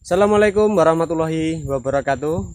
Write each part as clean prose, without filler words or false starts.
Assalamualaikum warahmatullahi wabarakatuh.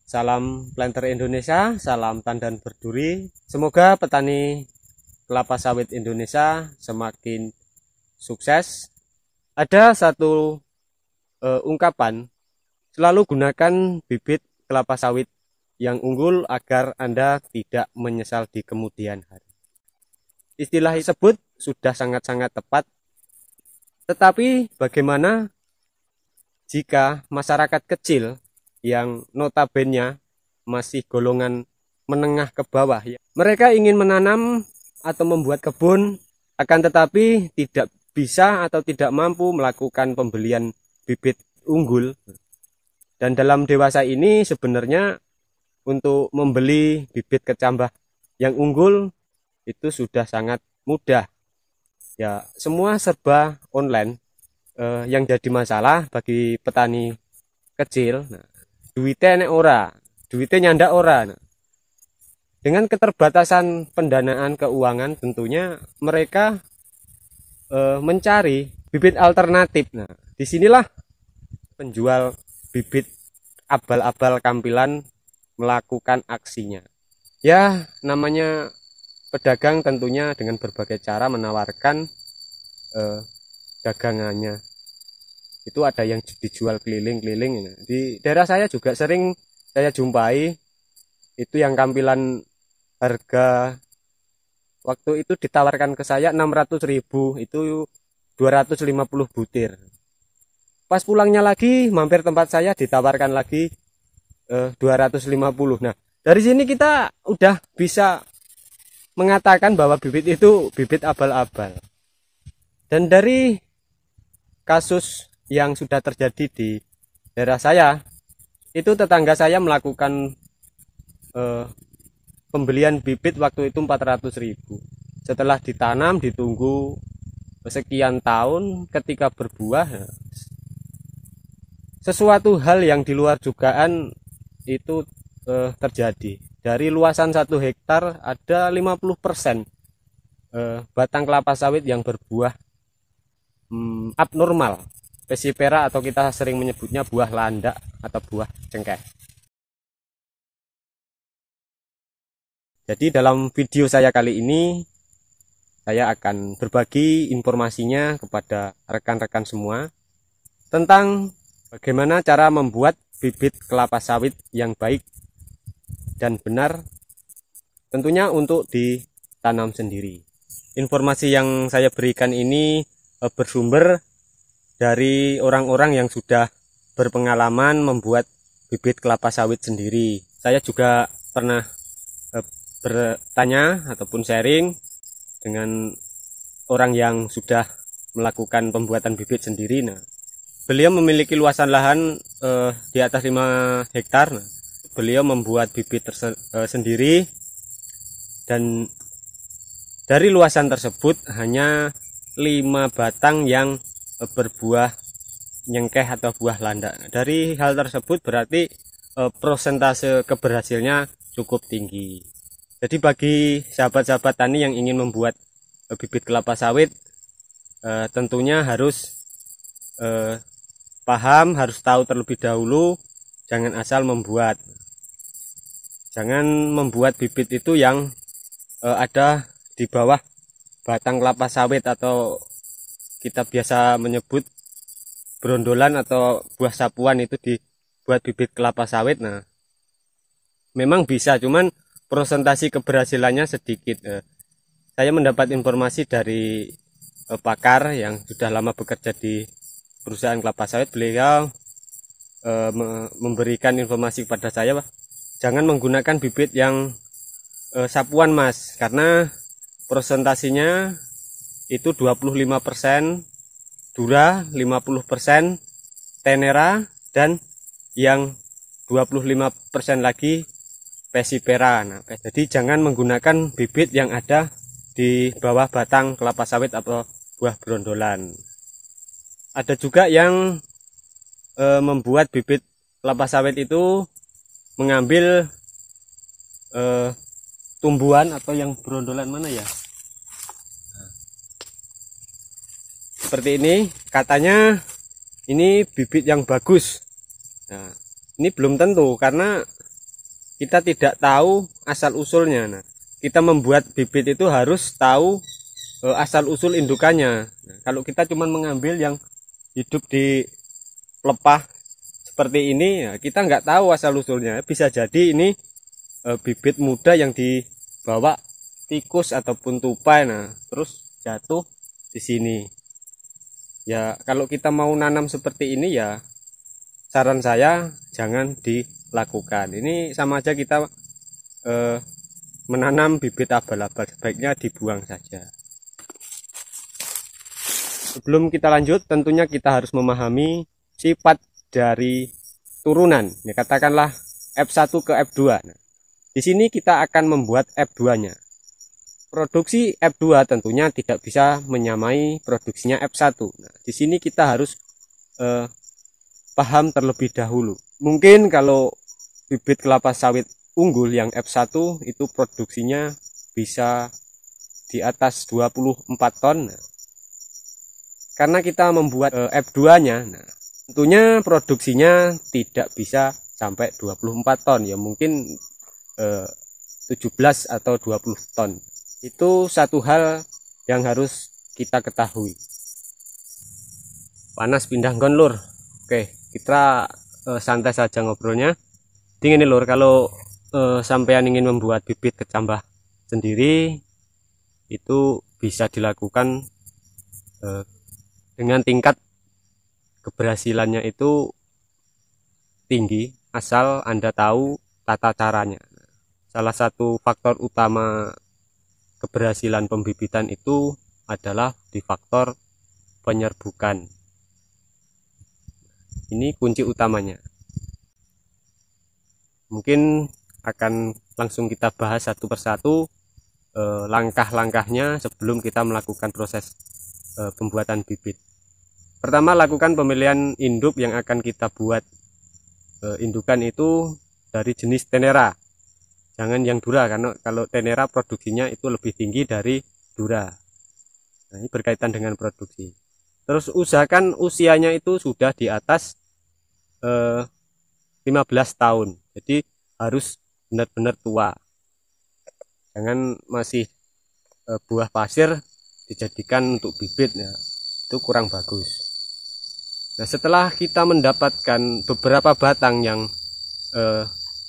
Salam planter Indonesia, salam tandan berduri. Semoga petani kelapa sawit Indonesia semakin sukses. Ada satu ungkapan, selalu gunakan bibit kelapa sawit yang unggul agar Anda tidak menyesal di kemudian hari. Istilah tersebut sudah sangat-sangat tepat. Tetapi bagaimana jika masyarakat kecil yang notabene masih golongan menengah ke bawah ya, mereka ingin menanam atau membuat kebun, akan tetapi tidak bisa atau tidak mampu melakukan pembelian bibit unggul. Dan dalam dewasa ini sebenarnya untuk membeli bibit kecambah yang unggul itu sudah sangat mudah ya, semua serba online. Yang jadi masalah bagi petani kecil, duitnya nek ora, duitnya nyandak ora. Dengan keterbatasan pendanaan keuangan, tentunya mereka mencari bibit alternatif. Nah, disinilah penjual bibit abal-abal kampilan melakukan aksinya. Ya, namanya pedagang tentunya dengan berbagai cara menawarkan dagangannya. Itu ada yang dijual keliling-keliling. Di daerah saya juga sering saya jumpai itu yang kampilan harga waktu itu ditawarkan ke saya 600.000, itu 250 butir. Pas pulangnya lagi mampir tempat saya ditawarkan lagi 250. Nah, dari sini kita udah bisa mengatakan bahwa bibit itu bibit abal-abal. Dan dari kasus yang sudah terjadi di daerah saya, itu tetangga saya melakukan pembelian bibit waktu itu 400.000. Setelah ditanam, ditunggu sekian tahun, ketika berbuah, sesuatu hal yang di luar dugaan itu terjadi. Dari luasan 1 hektar ada 50% batang kelapa sawit yang berbuah abnormal, Pesipera, atau kita sering menyebutnya buah landak atau buah cengkeh. Jadi dalam video saya kali ini saya akan berbagi informasinya kepada rekan-rekan semua tentang bagaimana cara membuat bibit kelapa sawit yang baik dan benar, tentunya untuk ditanam sendiri. Informasi yang saya berikan ini bersumber dari orang-orang yang sudah berpengalaman membuat bibit kelapa sawit sendiri. Saya juga pernah bertanya ataupun sharing dengan orang yang sudah melakukan pembuatan bibit sendiri. Nah, beliau memiliki luasan lahan di atas 5 hektar. Nah, beliau membuat bibit sendiri, dan dari luasan tersebut hanya 5 batang yang berbuah nyengkeh atau buah landak. Dari hal tersebut berarti prosentase keberhasilannya cukup tinggi. Jadi bagi sahabat-sahabat tani yang ingin membuat bibit kelapa sawit, tentunya harus paham, harus tahu terlebih dahulu. Jangan asal membuat. Jangan membuat bibit itu yang ada di bawah batang kelapa sawit, atau kita biasa menyebut brondolan atau buah sapuan, itu dibuat bibit kelapa sawit. Nah, memang bisa, cuman prosentasi keberhasilannya sedikit. Saya mendapat informasi dari pakar yang sudah lama bekerja di perusahaan kelapa sawit. Beliau memberikan informasi kepada saya, jangan menggunakan bibit yang sapuan, Mas, karena prosentasinya itu 25% Dura, 50% Tenera, dan yang 25% lagi Pesipera. Nah, jadi jangan menggunakan bibit yang ada di bawah batang kelapa sawit atau buah brondolan. Ada juga yang membuat bibit kelapa sawit itu mengambil tumbuhan atau yang brondolan mana ya, seperti ini. Katanya ini bibit yang bagus. Nah, ini belum tentu karena kita tidak tahu asal usulnya. Nah, kita membuat bibit itu harus tahu asal usul indukannya. Nah, kalau kita cuma mengambil yang hidup di pelepah seperti ini, ya kita nggak tahu asal usulnya. Bisa jadi ini bibit muda yang dibawa tikus ataupun tupai, nah terus jatuh di sini. Ya kalau kita mau nanam seperti ini ya saran saya jangan dilakukan. Ini sama aja kita menanam bibit abal-abal, sebaiknya dibuang saja. Sebelum kita lanjut, tentunya kita harus memahami sifat dari turunan. Ya, katakanlah F1 ke F2. Nah, di sini kita akan membuat F2-nya. Produksi F2 tentunya tidak bisa menyamai produksinya F1. Nah, di sini kita harus paham terlebih dahulu. Mungkin kalau bibit kelapa sawit unggul yang F1 itu produksinya bisa di atas 24 ton. Nah, karena kita membuat F2-nya, nah, tentunya produksinya tidak bisa sampai 24 ton, ya mungkin 17 atau 20 ton. Itu satu hal yang harus kita ketahui. Panas pindah nggon lur. Oke, kita santai saja ngobrolnya. Dingin nih lur, kalau sampean ingin membuat bibit kecambah sendiri itu bisa dilakukan dengan tingkat keberhasilannya itu tinggi asal Anda tahu tata caranya. Salah satu faktor utama keberhasilan pembibitan itu adalah di faktor penyerbukan. Ini kunci utamanya. Mungkin akan langsung kita bahas satu persatu langkah-langkahnya sebelum kita melakukan proses pembuatan bibit. Pertama, lakukan pemilihan induk yang akan kita buat. Indukan itu dari jenis tenera, jangan yang dura, karena kalau tenera produksinya itu lebih tinggi dari dura. Nah, ini berkaitan dengan produksi. Terus usahakan usianya itu sudah di atas 15 tahun, jadi harus benar-benar tua, jangan masih buah pasir dijadikan untuk bibit, ya itu kurang bagus. Nah, setelah kita mendapatkan beberapa batang yang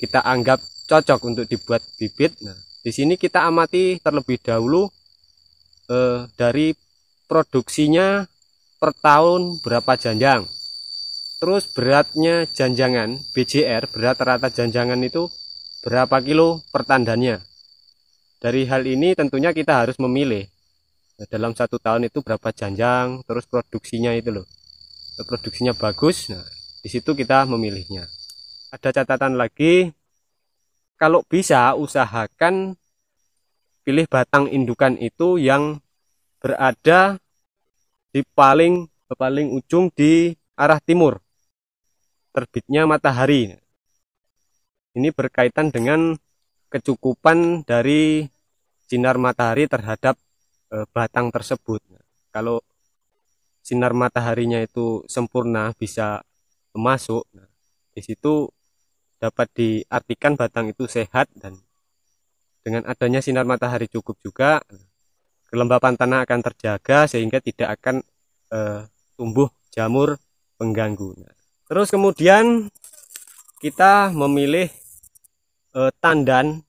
kita anggap cocok untuk dibuat bibit, nah di sini kita amati terlebih dahulu dari produksinya per tahun berapa janjang, terus beratnya janjangan BJR, berat rata janjangan itu berapa kilo per tandannya. Dari hal ini tentunya kita harus memilih dalam satu tahun itu berapa janjang, terus produksinya itu loh, produksinya bagus. Nah, di situ kita memilihnya. Ada catatan lagi, kalau bisa usahakan pilih batang indukan itu yang berada di paling ujung di arah timur, terbitnya matahari. Ini berkaitan dengan kecukupan dari sinar matahari terhadap batang tersebut. Kalau sinar mataharinya itu sempurna bisa masuk, nah, di situ dapat diartikan batang itu sehat, dan dengan adanya sinar matahari cukup juga kelembapan tanah akan terjaga sehingga tidak akan tumbuh jamur pengganggu. Nah, terus kemudian kita memilih tandan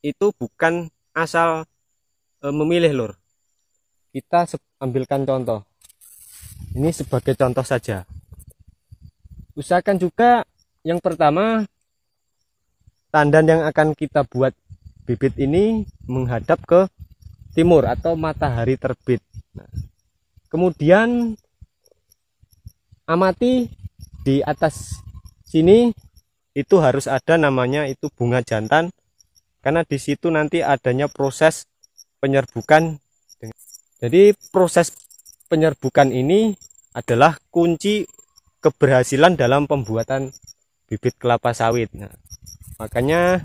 itu bukan asal memilih lur. Kita ambilkan contoh. Ini sebagai contoh saja. Usahakan juga yang pertama, tandan yang akan kita buat bibit ini menghadap ke timur atau matahari terbit. Nah, kemudian amati di atas sini itu harus ada namanya itu bunga jantan, karena di situ nanti adanya proses penyerbukan. Jadi proses penyerbukan ini adalah kunci keberhasilan dalam pembuatan bibit kelapa sawit. Nah, makanya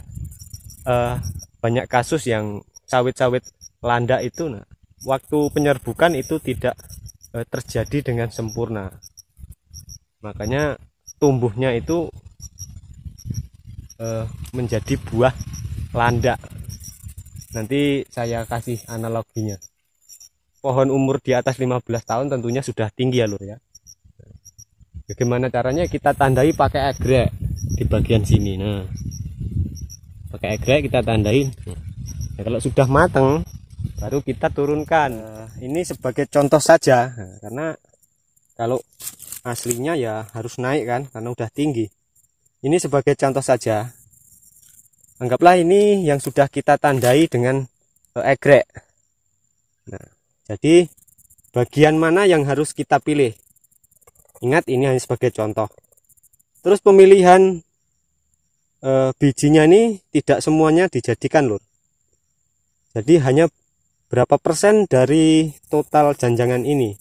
banyak kasus yang sawit-sawit landak itu, nah, waktu penyerbukan itu tidak terjadi dengan sempurna. makanya tumbuhnya itu menjadi buah landak. Nanti saya kasih analoginya. Pohon umur di atas 15 tahun tentunya sudah tinggi ya lur ya. Bagaimana caranya? Kita tandai pakai egrek di bagian sini. Nah, pakai egrek kita tandain. Nah, kalau sudah matang baru kita turunkan. Ini sebagai contoh saja, karena kalau aslinya ya harus naik kan, karena udah tinggi. Ini sebagai contoh saja. Anggaplah ini yang sudah kita tandai dengan egrek. Nah, jadi bagian mana yang harus kita pilih? Ingat, ini hanya sebagai contoh. Terus pemilihan bijinya ini tidak semuanya dijadikan lur. Jadi hanya berapa persen dari total janjangan ini.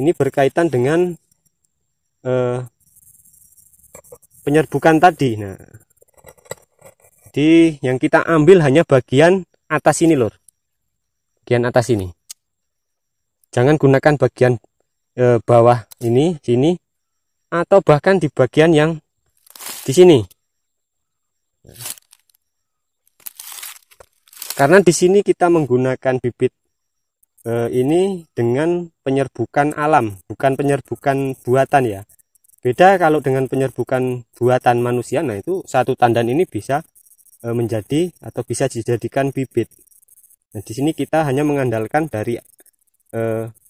Ini berkaitan dengan penyerbukan tadi. Nah, jadi yang kita ambil hanya bagian atas ini lur, bagian atas ini. Jangan gunakan bagian bawah ini, sini, atau bahkan di bagian yang di sini. Karena di sini kita menggunakan bibit ini dengan penyerbukan alam, bukan penyerbukan buatan ya. Beda kalau dengan penyerbukan buatan manusia. Nah, itu satu tandan ini bisa menjadi atau bisa dijadikan bibit. Nah, di sini kita hanya mengandalkan dari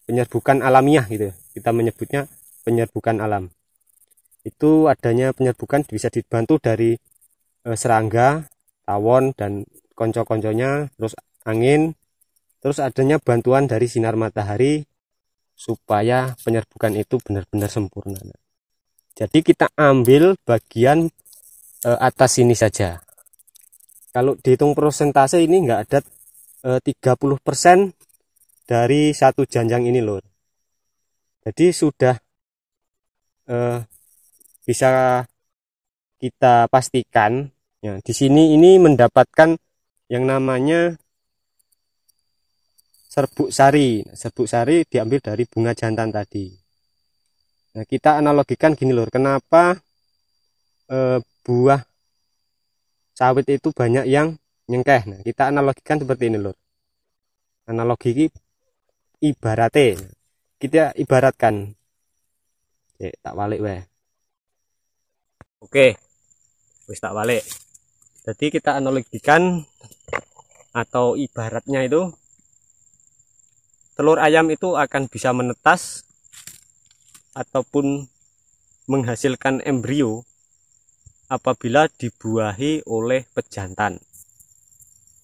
penyerbukan alamiah gitu. Kita menyebutnya penyerbukan alam. Itu adanya penyerbukan bisa dibantu dari serangga, tawon dan konco-konconya, terus angin, terus adanya bantuan dari sinar matahari supaya penyerbukan itu benar-benar sempurna. Jadi kita ambil bagian atas ini saja. Kalau dihitung persentase ini enggak ada 30% dari satu janjang ini loh. Jadi sudah bisa kita pastikan ya, di sini ini mendapatkan yang namanya serbuk sari. Serbuk sari diambil dari bunga jantan tadi. Nah, kita analogikan gini lur, kenapa buah sawit itu banyak yang nyengkeh. Nah, kita analogikan seperti ini lur. Analogi ibaratnya, kita ibaratkan. Tak balik weh. Oke, wis tak balik. Jadi kita analogikan atau ibaratnya itu telur ayam itu akan bisa menetas ataupun menghasilkan embrio apabila dibuahi oleh pejantan.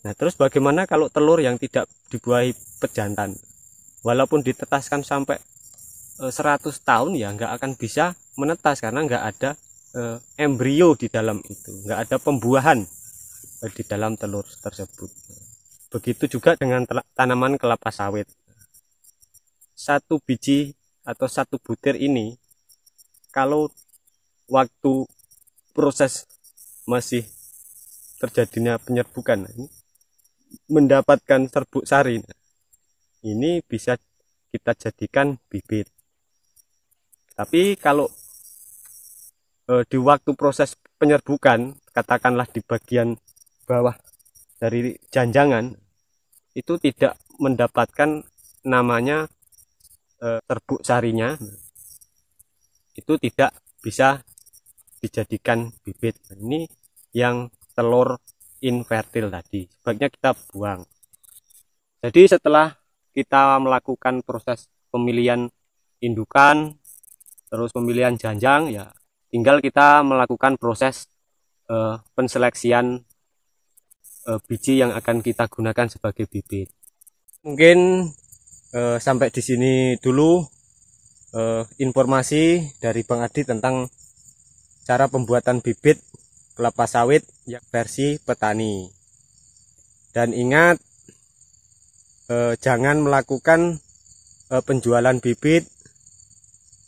Nah, terus bagaimana kalau telur yang tidak dibuahi pejantan? Walaupun ditetaskan sampai 100 tahun ya nggak akan bisa menetas karena nggak ada embrio di dalam itu, nggak ada pembuahan di dalam telur tersebut. Begitu juga dengan tanaman kelapa sawit. Satu biji atau satu butir ini kalau waktu proses masih terjadinya penyerbukan ini mendapatkan serbuk sari, ini bisa kita jadikan bibit. Tapi kalau di waktu proses penyerbukan, katakanlah di bagian bawah dari janjangan itu tidak mendapatkan namanya serbuk sarinya, itu tidak bisa dijadikan bibit. Ini yang telur infertil tadi, sebaiknya kita buang. Jadi setelah kita melakukan proses pemilihan indukan, terus pemilihan janjang ya, tinggal kita melakukan proses penseleksian biji yang akan kita gunakan sebagai bibit. Mungkin sampai di sini dulu informasi dari Bang Adi tentang cara pembuatan bibit kelapa sawit yang versi petani. Dan ingat, jangan melakukan penjualan bibit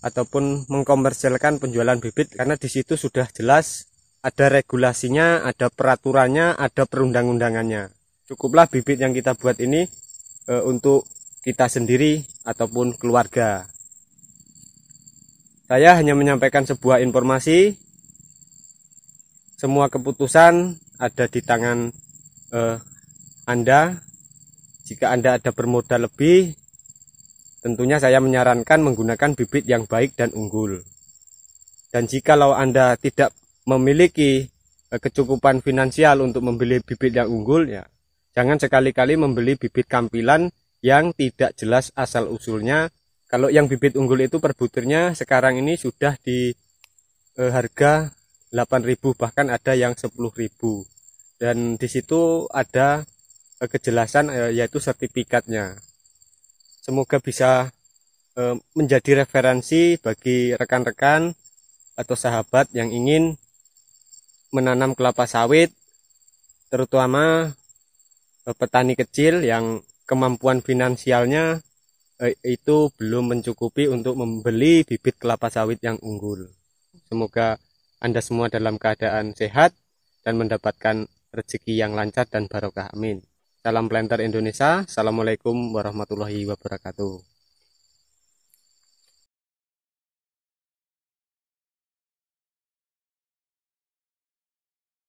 ataupun mengkomersialkan penjualan bibit, karena di situ sudah jelas ada regulasinya, ada peraturannya, ada perundang-undangannya. Cukuplah bibit yang kita buat ini untuk kita sendiri ataupun keluarga. Saya hanya menyampaikan sebuah informasi. Semua keputusan ada di tangan Anda. Jika Anda ada bermodal lebih, tentunya saya menyarankan menggunakan bibit yang baik dan unggul. Dan jikalau Anda tidak memiliki kecukupan finansial untuk membeli bibit yang unggul, ya jangan sekali-kali membeli bibit kampilan yang tidak jelas asal-usulnya. Kalau yang bibit unggul itu per butirnya sekarang ini sudah di harga 8.000, bahkan ada yang 10.000. Dan di situ ada kejelasan yaitu sertifikatnya. Semoga bisa menjadi referensi bagi rekan-rekan atau sahabat yang ingin menanam kelapa sawit, terutama petani kecil yang kemampuan finansialnya itu belum mencukupi untuk membeli bibit kelapa sawit yang unggul. Semoga Anda semua dalam keadaan sehat dan mendapatkan rezeki yang lancar dan barokah. Amin. Salam Planter Indonesia. Assalamualaikum warahmatullahi wabarakatuh.